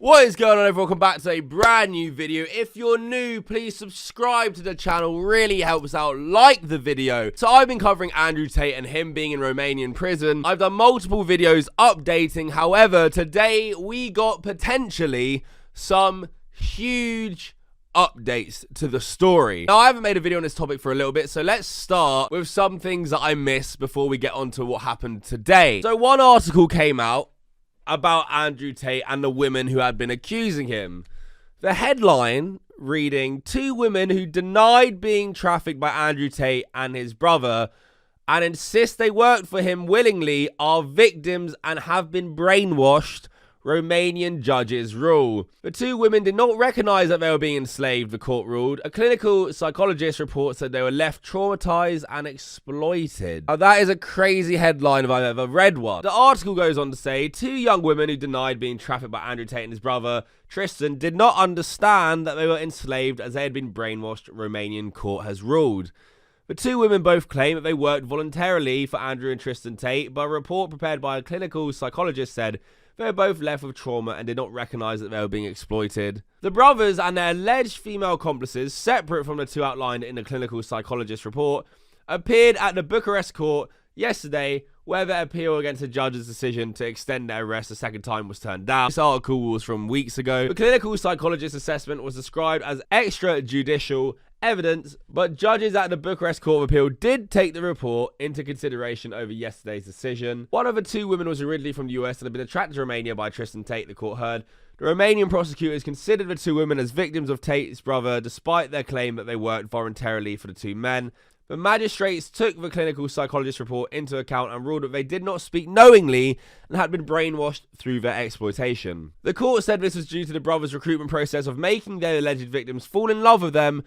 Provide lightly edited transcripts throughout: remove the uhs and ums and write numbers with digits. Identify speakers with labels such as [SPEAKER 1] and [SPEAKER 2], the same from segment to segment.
[SPEAKER 1] What is going on, everyone? Welcome back to a brand new video. If you're new, please subscribe to the channel. Really helps out. Like the video. So I've been covering Andrew Tate and him being in Romanian prison. I've done multiple videos updating. However, today we got potentially some huge updates to the story. Now, I haven't made a video on this topic for a little bit, so let's start with some things that I missed before we get on to what happened today. So one article came out about Andrew Tate and the women who had been accusing him. The headline reading, 2 women who denied being trafficked by Andrew Tate and his brother and insist they worked for him willingly are victims and have been brainwashed, Romanian judges rule. The 2 women did not recognize that they were being enslaved, the court ruled. A clinical psychologist reports that they were left traumatized and exploited. Now, that is a crazy headline if I've ever read one. The article goes on to say, 2 young women who denied being trafficked by Andrew Tate and his brother, Tristan, did not understand that they were enslaved as they had been brainwashed, Romanian court has ruled. The 2 women both claim that they worked voluntarily for Andrew and Tristan Tate, but a report prepared by a clinical psychologist said they were both left with trauma and did not recognize that they were being exploited. The brothers and their alleged female accomplices, separate from the 2 outlined in the clinical psychologist report, appeared at the Bucharest court yesterday, where their appeal against the judge's decision to extend their arrest a second time was turned down. This article was from weeks ago. The clinical psychologist's assessment was described as extrajudicial evidence, but judges at the Bucharest Court of Appeal did take the report into consideration over yesterday's decision. One of the 2 women was originally from the US and had been attracted to Romania by Tristan Tate, the court heard. The Romanian prosecutors considered the 2 women as victims of Tate's brother, despite their claim that they worked voluntarily for the 2 men. The magistrates took the clinical psychologist report into account and ruled that they did not speak knowingly and had been brainwashed through their exploitation. The court said this was due to the brothers' recruitment process of making their alleged victims fall in love with them,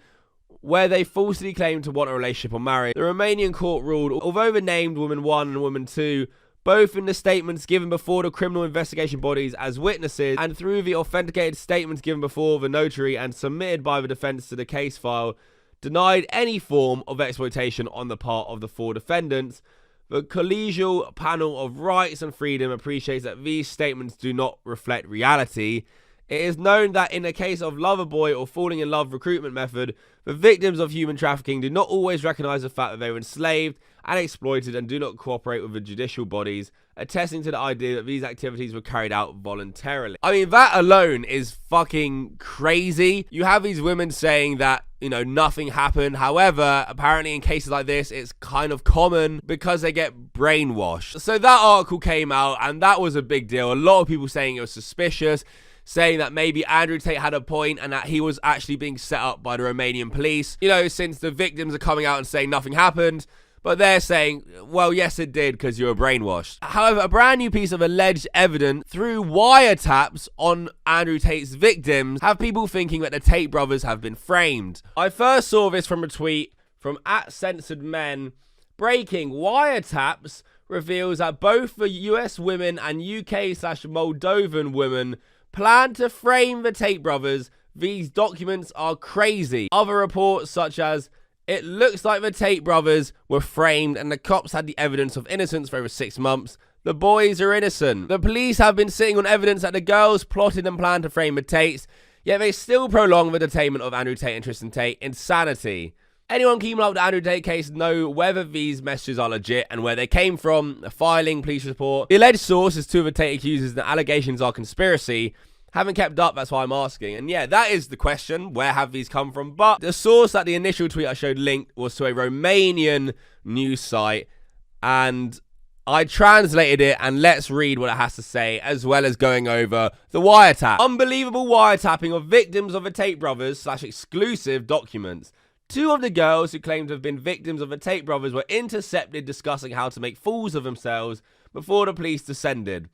[SPEAKER 1] where they falsely claimed to want a relationship or marriage. The Romanian court ruled, although the named woman 1 and woman 2, both in the statements given before the criminal investigation bodies as witnesses and through the authenticated statements given before the notary and submitted by the defense to the case file, denied any form of exploitation on the part of the 4 defendants. The collegial panel of rights and freedom appreciates that these statements do not reflect reality. It is known that in the case of lover boy or falling in love recruitment method, the victims of human trafficking do not always recognize the fact that they were enslaved and exploited and do not cooperate with the judicial bodies, attesting to the idea that these activities were carried out voluntarily. I mean, that alone is fucking crazy. You have these women saying that, nothing happened. However, apparently in cases like this, it's kind of common because they get brainwashed. So that article came out and that was a big deal. A lot of people saying it was suspicious, saying that maybe Andrew Tate had a point and that he was actually being set up by the Romanian police. Since the victims are coming out and saying nothing happened, but they're saying, well, yes, it did because you were brainwashed. However, a brand new piece of alleged evidence through wiretaps on Andrew Tate's victims have people thinking that the Tate brothers have been framed. I first saw this from a tweet from @censoredmen. Breaking: wiretaps reveals that both the US women and UK/Moldovan women plan to frame the Tate brothers. These documents are crazy. Other reports such as, it looks like the Tate brothers were framed and the cops had the evidence of innocence for over 6 months. The boys are innocent. The police have been sitting on evidence that the girls plotted and planned to frame the Tates, yet they still prolong the detainment of Andrew Tate and Tristan Tate. Insanity. Anyone keeping up with the Andrew Tate case know whether these messages are legit and where they came from. A filing, police report. The alleged source is 2 of the Tate accusers. The allegations are conspiracy. Haven't kept up, that's why I'm asking. And yeah, that is the question. Where have these come from? But the source that the initial tweet I showed linked was to a Romanian news site. And I translated it, and let's read what it has to say, as well as going over the wiretap. Unbelievable wiretapping of victims of the Tate brothers / exclusive documents. 2 of the girls who claimed to have been victims of the Tate brothers were intercepted discussing how to make fools of themselves before the police descended,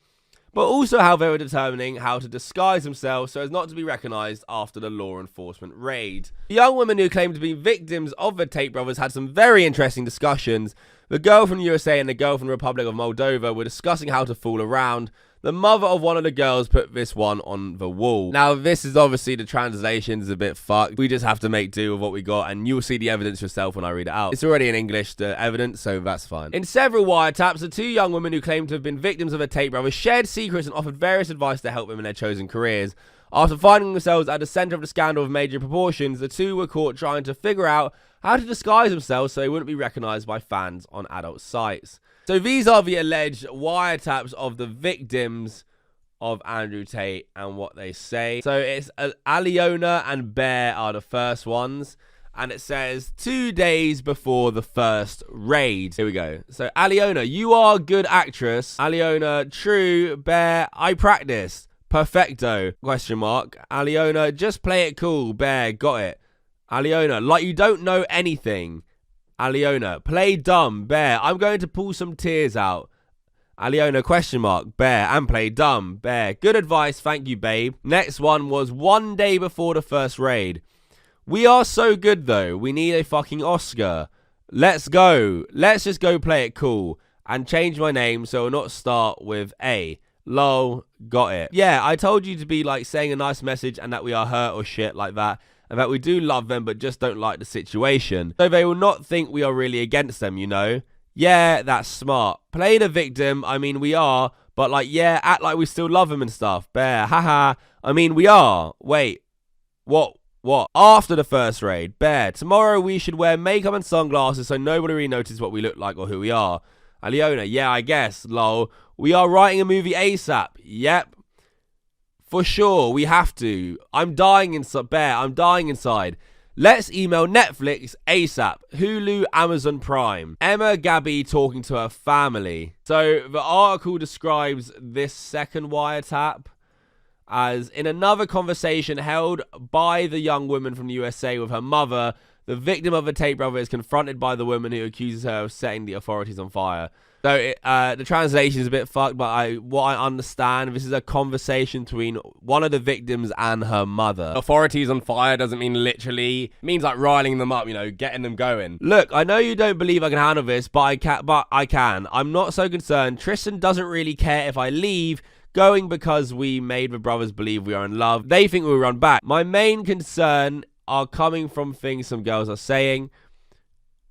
[SPEAKER 1] but also how they were determining how to disguise themselves so as not to be recognised after the law enforcement raid. The young women who claimed to be victims of the Tate brothers had some very interesting discussions. The girl from the USA and the girl from the Republic of Moldova were discussing how to fool around. The mother of one of the girls put this one on the wall. Now, this is obviously, the translation is a bit fucked. We just have to make do with what we got, and you'll see the evidence yourself when I read it out. It's already in English, the evidence, so that's fine. In several wiretaps, the two young women who claim to have been victims of the Tate brothers shared secrets and offered various advice to help them in their chosen careers. After finding themselves at the center of the scandal of major proportions, the two were caught trying to figure out how to disguise themselves so they wouldn't be recognized by fans on adult sites. So these are the alleged wiretaps of the victims of Andrew Tate and what they say. So it's Aliona and Bear are the first ones. And it says 2 days before the first raid. Here we go. So Aliona, you are a good actress. Aliona, true. Bear, I practice. Perfecto. Question mark. Aliona, just play it cool. Bear, got it. Aliona, like you don't know anything. Aliona, play dumb. Bear, I'm going to pull some tears out. Aliona, question mark. Bear, and play dumb. Bear, good advice. Thank you, babe. Next one was 1 day before the first raid. We are so good, though. We need a fucking Oscar. Let's go. Let's just go play it cool. And change my name so it'll not start with A. Lol, got it. Yeah, I told you to be like saying a nice message and that we are hurt or shit like that. And that we do love them but just don't like the situation. So they will not think we are really against them, you know? Yeah, that's smart. Play the victim. I mean, we are. But like, yeah, act like we still love them and stuff. Bear, haha. I mean, we are. Wait. What? After the first raid. Bear, tomorrow we should wear makeup and sunglasses so nobody really notices what we look like or who we are. Aliona, yeah, I guess. Lol. We are writing a movie ASAP. Yep. For sure, we have to. I'm dying inside. Bear, I'm dying inside. Let's email Netflix ASAP. Hulu, Amazon Prime. Emma Gabby talking to her family. So the article describes this second wiretap as in another conversation held by the young woman from the USA with her mother, the victim of the Tate brother is confronted by the woman who accuses her of setting the authorities on fire. So the translation is a bit fucked, but what I understand, this is a conversation between one of the victims and her mother. Authorities on fire doesn't mean literally. It means like riling them up, you know, getting them going. Look, I know you don't believe I can handle this, but I can. I'm not so concerned. Tristan doesn't really care if I leave, going because we made the brothers believe we are in love. They think we'll run back. My main concern are coming from things some girls are saying.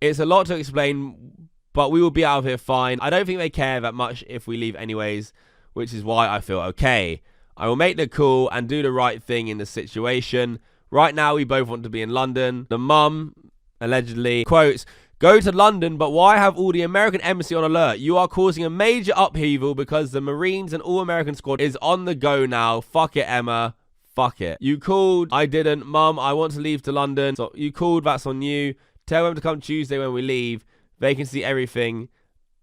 [SPEAKER 1] It's a lot to explain, but we will be out of here fine. I don't think they care that much if we leave anyways, which is why I feel okay. I will make the call and do the right thing in the situation. Right now, we both want to be in London. The mum, allegedly, quotes, go to London, but why have all the American embassy on alert? You are causing a major upheaval because the Marines and all-American squad is on the go now. Fuck it, Emma. Fuck it. You called. I didn't. Mum, I want to leave to London. So you called. That's on you. Tell them to come Tuesday when we leave. They can see everything.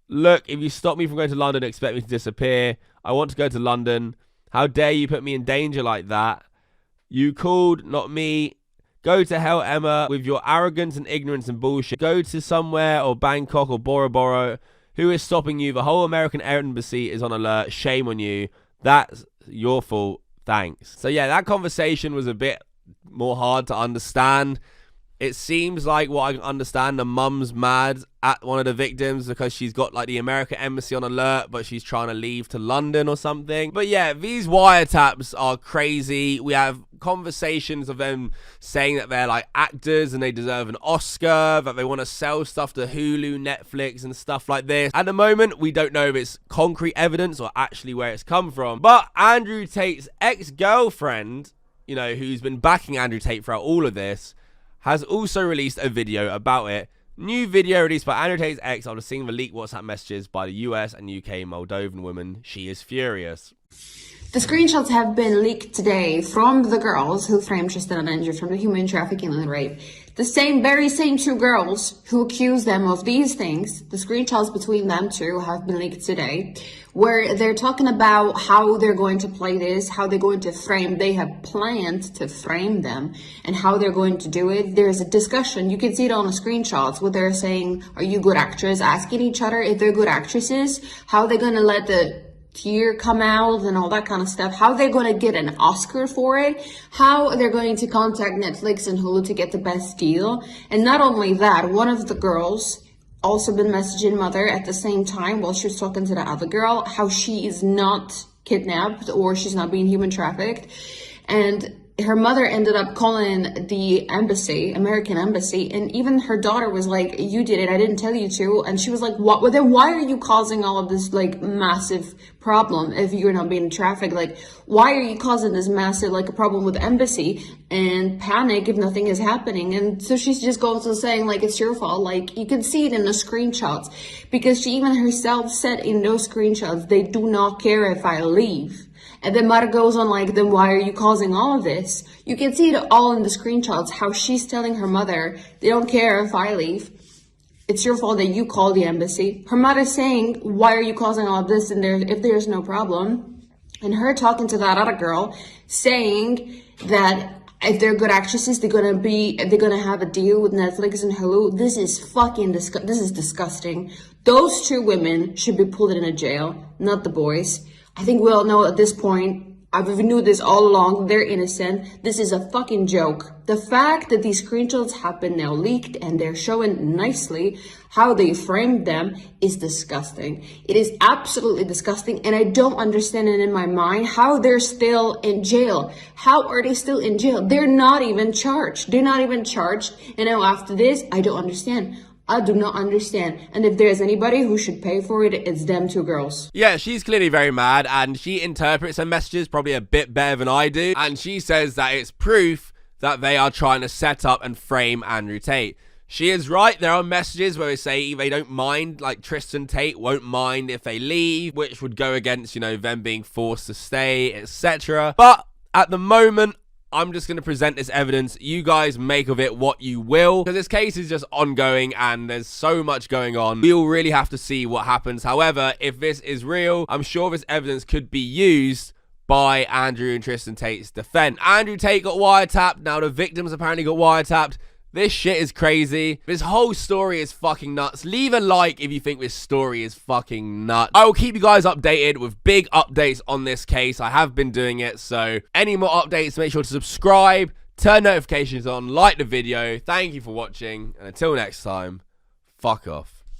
[SPEAKER 1] Look, if you stop me from going to London, expect me to disappear. I want to go to London. How dare you put me in danger like that? You called, not me. Go to hell, Emma, with your arrogance and ignorance and bullshit. Go to somewhere or Bangkok or Bora Bora. Who is stopping you? The whole American embassy is on alert. Shame on you. That's your fault. Thanks. So yeah, that conversation was a bit more hard to understand. It seems like what I can understand, the mum's mad at one of the victims because she's got like the American embassy on alert, but she's trying to leave to London or something. But yeah, these wiretaps are crazy. We have conversations of them saying that they're like actors and they deserve an Oscar, that they want to sell stuff to Hulu, Netflix and stuff like this. At the moment, we don't know if it's concrete evidence or actually where it's come from. But Andrew Tate's ex-girlfriend, you know, who's been backing Andrew Tate throughout all of this, has also released a video about it. New video released by Andrew Tate's ex after seeing the leaked WhatsApp messages by the US and UK Moldovan woman. She is furious.
[SPEAKER 2] The screenshots have been leaked today from the girls who framed Tristan and Andrew from the human trafficking and rape. The very same two girls who accused them of these things, the screenshots between them two have been leaked today, where they're talking about how they're going to play this, how they're going to frame, they have planned to frame them, and how they're going to do it. There's a discussion, you can see it on the screenshots, where they're saying, are you good actors? Asking each other if they're good actresses, how they're going to let the tear come out and all that kind of stuff, how they're going to get an Oscar for it, how they're going to contact Netflix and Hulu to get the best deal. And not only that, one of the girls also been messaging mother at the same time while she was talking to the other girl, how she is not kidnapped or she's not being human trafficked. And her mother ended up calling the embassy, American embassy, and even her daughter was like, you did it, I didn't tell you to. And she was like, what? Well, then why are you causing all of this like massive problem if you're not being trafficked? Like, why are you causing this massive like a problem with the embassy and panic if nothing is happening? And so she's just goes to saying like, it's your fault. Like, you can see it in the screenshots, because she even herself said in those screenshots, they do not care if I leave. And then Mara goes on like, then why are you causing all of this? You can see it all in the screenshots, how she's telling her mother, they don't care if I leave. It's your fault that you call the embassy. Her mother saying, why are you causing all of this and if there's no problem? And her talking to that other girl, saying that if they're good actresses, they're gonna have a deal with Netflix and Hulu. This is fucking this is disgusting. Those two women should be pulled in a jail, not the boys. I think we all know at this point, I've knew this all along, they're innocent. This is a fucking joke. The fact that these screenshots have been now leaked and they're showing nicely how they framed them is disgusting. It is absolutely disgusting, and I don't understand it in my mind how they're still in jail. How are they still in jail? They're not even charged. They're not even charged. And now after this, I don't understand. I do not understand. And if there's anybody who should pay for it, it's them two girls.
[SPEAKER 1] Yeah, she's clearly very mad, and she interprets her messages probably a bit better than I do. And she says that it's proof that they are trying to set up and frame Andrew Tate. She is right. There are messages where they say they don't mind, like Tristan Tate won't mind if they leave, which would go against, you know, them being forced to stay, etc. But at the moment, I'm just going to present this evidence. You guys make of it what you will, because this case is just ongoing and there's so much going on. We'll really have to see what happens. However, if this is real, I'm sure this evidence could be used by Andrew and Tristan Tate's defense. Andrew Tate got wiretapped. Now the victims apparently got wiretapped. This shit is crazy. This whole story is fucking nuts. Leave a like if you think this story is fucking nuts. I will keep you guys updated with big updates on this case. I have been doing it, so any more updates, make sure to subscribe, turn notifications on, like the video. Thank you for watching, and until next time, fuck off.